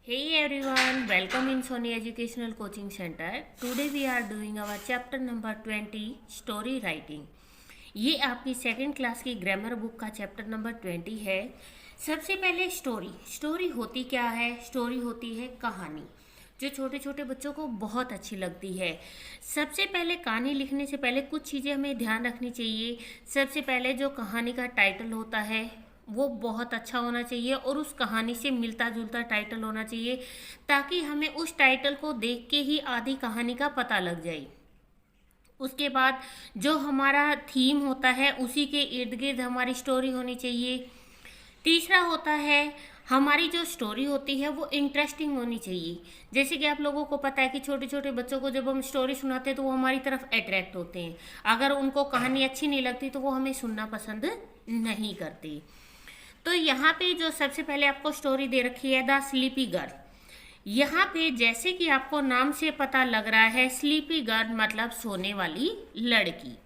Hey everyone, welcome in Sony Educational Coaching Center. Today we are doing our chapter number 20 story writing. ये आपकी second class की grammar book का chapter number 20 है। सबसे पहले story होती क्या है? स्टोरी होती है कहानी, जो छोटे छोटे बच्चों को बहुत अच्छी लगती है। सबसे पहले कहानी लिखने से पहले कुछ चीज़ें हमें ध्यान रखनी चाहिए। सबसे पहले जो कहानी का टाइटल होता है वो बहुत अच्छा होना चाहिए और उस कहानी से मिलता जुलता टाइटल होना चाहिए, ताकि हमें उस टाइटल को देख के ही आधी कहानी का पता लग जाए। उसके बाद जो हमारा थीम होता है उसी के इर्द गिर्द हमारी स्टोरी होनी चाहिए। तीसरा होता है हमारी जो स्टोरी होती है वो इंटरेस्टिंग होनी चाहिए। जैसे कि आप लोगों को पता है कि छोटे छोटे बच्चों को जब हम स्टोरी सुनाते हैं तो वो हमारी तरफ अट्रैक्ट होते हैं। अगर उनको कहानी अच्छी नहीं लगती तो वो हमें सुनना पसंद नहीं करते। तो यहाँ पे जो सबसे पहले आपको स्टोरी दे रखी है द स्लीपी गर्ल। यहाँ पे जैसे कि आपको नाम से पता लग रहा है, स्लीपी गर्ल मतलब सोने वाली लड़की।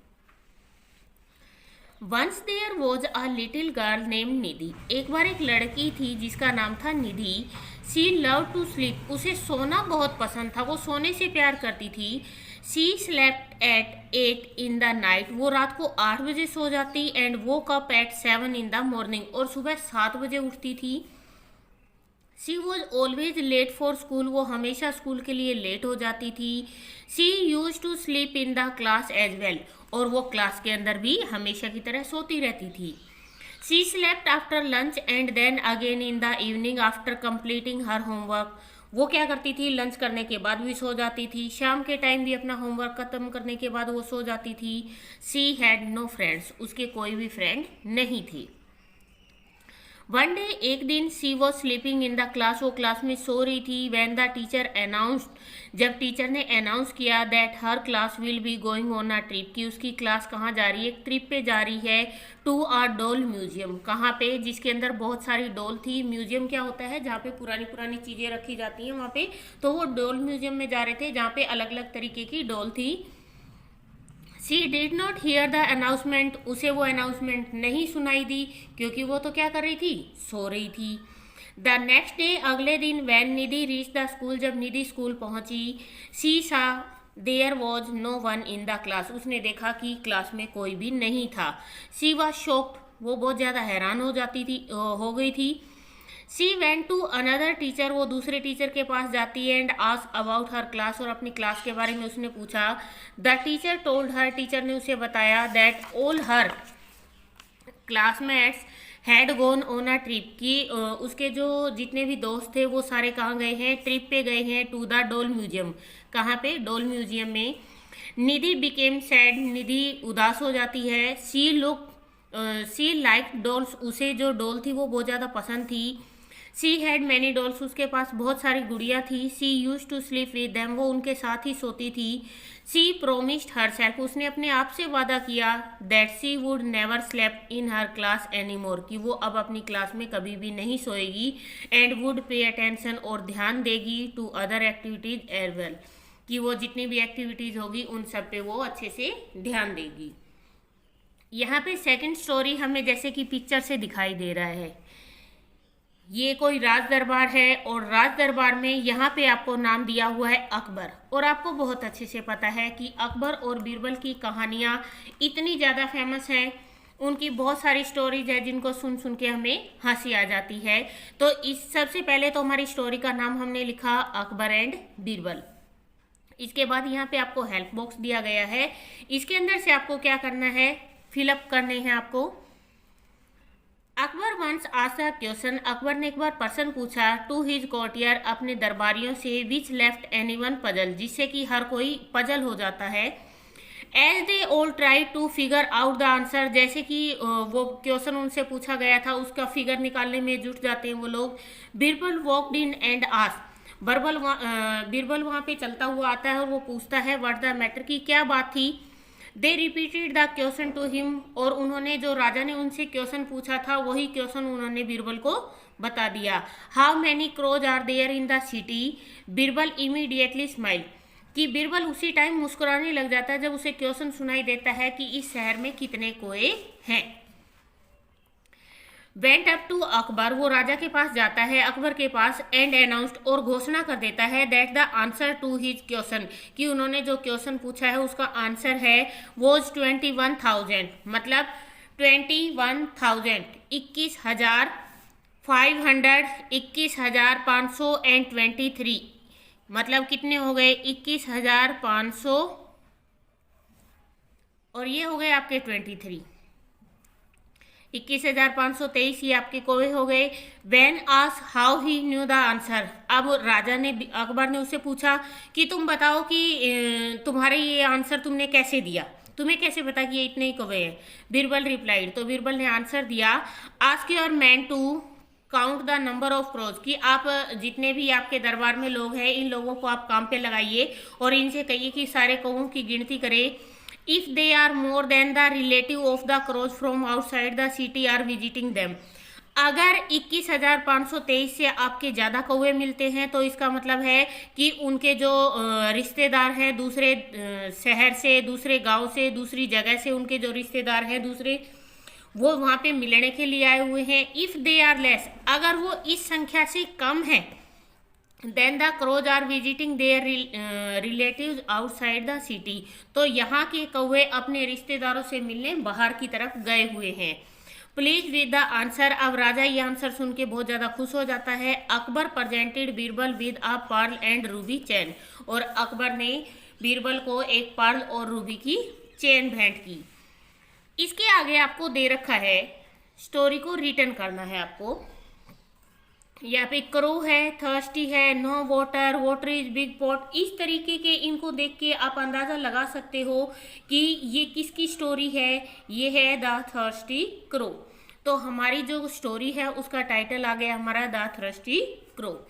Once there was a little girl name Nidhi. एक बार एक लड़की थी जिसका नाम था Nidhi. She love to sleep. उसे सोना बहुत पसंद था, वो सोने से प्यार करती थी। She slept at 8 in the night. वो रात को 8 बजे सो जाती and woke up at 7 in the morning. और सुबह 7 बजे उठती थी। She was always late for school. वो हमेशा स्कूल के लिए लेट हो जाती थी। She used to sleep in the class as well. और वो क्लास के अंदर भी हमेशा की तरह सोती रहती थी। She slept after lunch and then again in the evening after completing her homework. वो क्या करती थी, लंच करने के बाद भी सो जाती थी, शाम के टाइम भी अपना होमवर्क खत्म करने के बाद वो सो जाती थी। She had no friends. उसके कोई भी फ्रेंड नहीं थी। वन डे एक दिन she was sleeping in the class. वो क्लास में सो रही थी। When the teacher announced. जब टीचर ने अनाउंस किया that her class will be going on a trip, कि उसकी क्लास कहाँ जा रही है, एक ट्रिप पे जा रही है। To a doll museum. कहाँ पे? जिसके अंदर बहुत सारी डॉल थी। म्यूजियम क्या होता है? जहाँ पे पुरानी पुरानी चीज़ें रखी जाती हैं वहाँ पे। तो वो डॉल म्यूजियम में जा रहे थे जहाँ पे अलग अलग तरीके की डॉल थी। She did not hear the announcement. उसे वो अनाउंसमेंट नहीं सुनाई दी, क्योंकि वो तो क्या कर रही थी, सो रही थी। द नेक्स्ट डे अगले दिन when Nidhi reach the school. जब निधि स्कूल पहुंची, she saw there was no one in the class. उसने देखा कि क्लास में कोई भी नहीं था। She was shocked. वो बहुत ज़्यादा हैरान हो गई थी। She went to another teacher. वो दूसरे टीचर के पास जाती है and ask about her class. और अपनी क्लास के बारे में उसने पूछा। The teacher told her. Teacher ने उसे बताया that all her classmates had gone on a trip, कि उसके जो जितने भी दोस्त थे वो सारे कहाँ गए हैं, ट्रिप पे गए हैं। To the doll museum. कहाँ पे? डॉल म्यूजियम में। निधि बिकेम सैड। निधि उदास हो जाती है। She like dolls. उसे जो डॉल थी वो बहुत ज़्यादा पसंद थी। She had many dolls. उसके पास बहुत सारी गुड़िया थी। She used to sleep with them. वो उनके साथ ही सोती थी। She promised herself. उसने अपने आप से वादा किया that she would never sleep in her class any more, कि वो अब अपनी क्लास में कभी भी नहीं सोएगी। एंड वुड पे अटेंशन। और ध्यान देगी to other activities as well, कि वो जितनी भी एक्टिविटीज होगी उन सब पे वो अच्छे से ध्यान देगी। यहाँ पे सेकंड स्टोरी हमें जैसे कि पिक्चर से दिखाई दे रहा है, ये कोई राज दरबार है। और राज दरबार में यहाँ पे आपको नाम दिया हुआ है अकबर। और आपको बहुत अच्छे से पता है कि अकबर और बीरबल की कहानियाँ इतनी ज़्यादा फेमस हैं, उनकी बहुत सारी स्टोरीज है जिनको सुन सुन के हमें हंसी आ जाती है। तो इस सबसे पहले तो हमारी स्टोरी का नाम हमने लिखा अकबर एंड बीरबल। इसके बाद यहाँ पे आपको हेल्प बॉक्स दिया गया है। इसके अंदर से आपको क्या करना है, फिलअप करने हैं आपको। Akbar once asked a question. Akbar ने एक बार प्रश्न पूछा टू हिज कोर्टियर, अपने दरबारियों से, विच लेफ्ट एनीवन पजल, जिससे कि हर कोई पजल हो जाता है। As they all try to figure out the answer, जैसे कि वो क्वेश्चन उनसे पूछा गया था उसका फिगर निकालने में जुट जाते हैं वो लोग। Birbal walked in and asked. Birbal वहाँ पे चलता हुआ आता है और वो पूछता है व्हाट द मैटर, की क्या बात थी। They repeated the question to him. और उन्होंने, जो राजा ने उनसे क्वेश्चन पूछा था वही क्वेश्चन उन्होंने बीरबल को बता दिया। How many crows are there in the city. Birbal immediately smile, कि बीरबल उसी टाइम मुस्कुराने लग जाता है जब उसे क्वेश्चन सुनाई देता है कि इस शहर में कितने कोए हैं। वेंट अप टू अकबर, वो राजा के पास जाता है, अकबर के पास, एंड अनाउंस्ड, और घोषणा कर देता है, that the answer to his question, कि उन्होंने जो क्वेश्चन पूछा है उसका आंसर है वॉज 21,000, मतलब 21,000, 21,500, 21,523, मतलब कितने हो गए 21,500, और ये हो गए आपके 23, 21,523 ये आपके कोवे हो गए। When ask how he new the answer, अब राजा ने, अकबर ने उससे पूछा कि तुम बताओ कि तुम्हारे ये आंसर तुमने कैसे दिया, तुम्हें कैसे पता कि ये इतने ही कौवे हैं। बीरबल रिप्लाइड, तो बीरबल ने आंसर दिया, ask your man to count the number of crows, कि आप जितने भी आपके दरबार में लोग हैं इन लोगों को आप काम पे लगाइए और इनसे कहिए कि सारे कौवों की गिनती करें। If they are more than the relative of the crows from outside the city are visiting them, अगर 21,523 से आपके ज़्यादा कौवे मिलते हैं तो इसका मतलब है कि उनके जो रिश्तेदार हैं दूसरे शहर से, दूसरे गांव से, दूसरी जगह से, उनके जो रिश्तेदार हैं दूसरे, वो वहाँ पे मिलने के लिए आए हुए हैं। इफ़ दे आर लेस, अगर वो इस संख्या से कम है, then the crows are visiting their relatives outside the city, तो यहाँ के कौवे अपने रिश्तेदारों से मिलने बाहर की तरफ गए हुए हैं। प्लीज विद द आंसर, अब राजा ये आंसर सुन के बहुत ज़्यादा खुश हो जाता है। Akbar presented Birbal with a Perl and Ruby chain, और अकबर ने बीरबल को एक पर्ल और रूबी की चेन भेंट की। इसके आगे आपको दे रखा है, स्टोरी को रिटर्न करना है आपको। यहाँ पे क्रो है, थर्स्टी है, no water, water is big pot, इस तरीके के इनको देख के आप अंदाज़ा लगा सकते हो कि ये किसकी स्टोरी है, ये है द थर्स्टी क्रो। तो हमारी जो स्टोरी है उसका टाइटल आ गया हमारा the thirsty crow.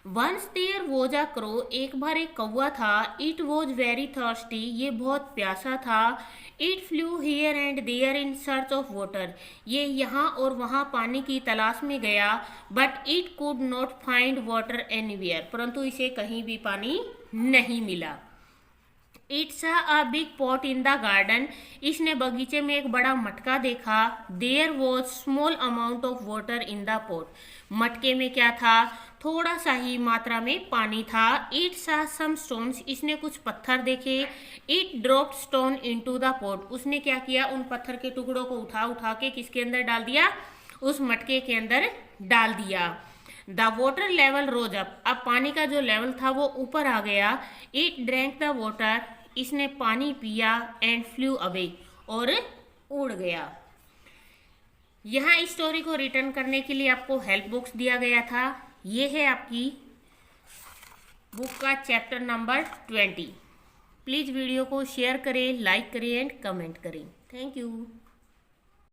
Once there was a crow, एक बार एक कौवा था, इट वॉज वेरी थर्स्टी, ये बहुत प्यासा था। It flew here and there in search of water, ये यहाँ और वहाँ पानी की तलाश में गया। But it could not find water anywhere, परंतु इसे कहीं भी पानी नहीं मिला। It's a big pot in the garden, इसने बगीचे में एक बड़ा मटका देखा। There was small amount of water in the pot, मटके में क्या था, थोड़ा सा ही मात्रा में पानी था। इट सा सम स्टोन्स, इसने कुछ पत्थर देखे। It dropped stone into the pot, उसने क्या किया, उन पत्थर के टुकड़ों को उठा उठा के किसके अंदर डाल दिया, उस मटके के अंदर डाल दिया। The water level rose up, अब पानी का जो लेवल था वो ऊपर आ गया। इट ड्रैंक द वाटर, इसने पानी पिया। एंड फ्लू अवे, और उड़ गया। यहाँ इस स्टोरी को रिटर्न करने के लिए आपको हेल्प बुक्स दिया गया था। ये है आपकी बुक का चैप्टर नंबर 20। प्लीज़ वीडियो को शेयर करें, लाइक करें एंड कमेंट करें। Thank you.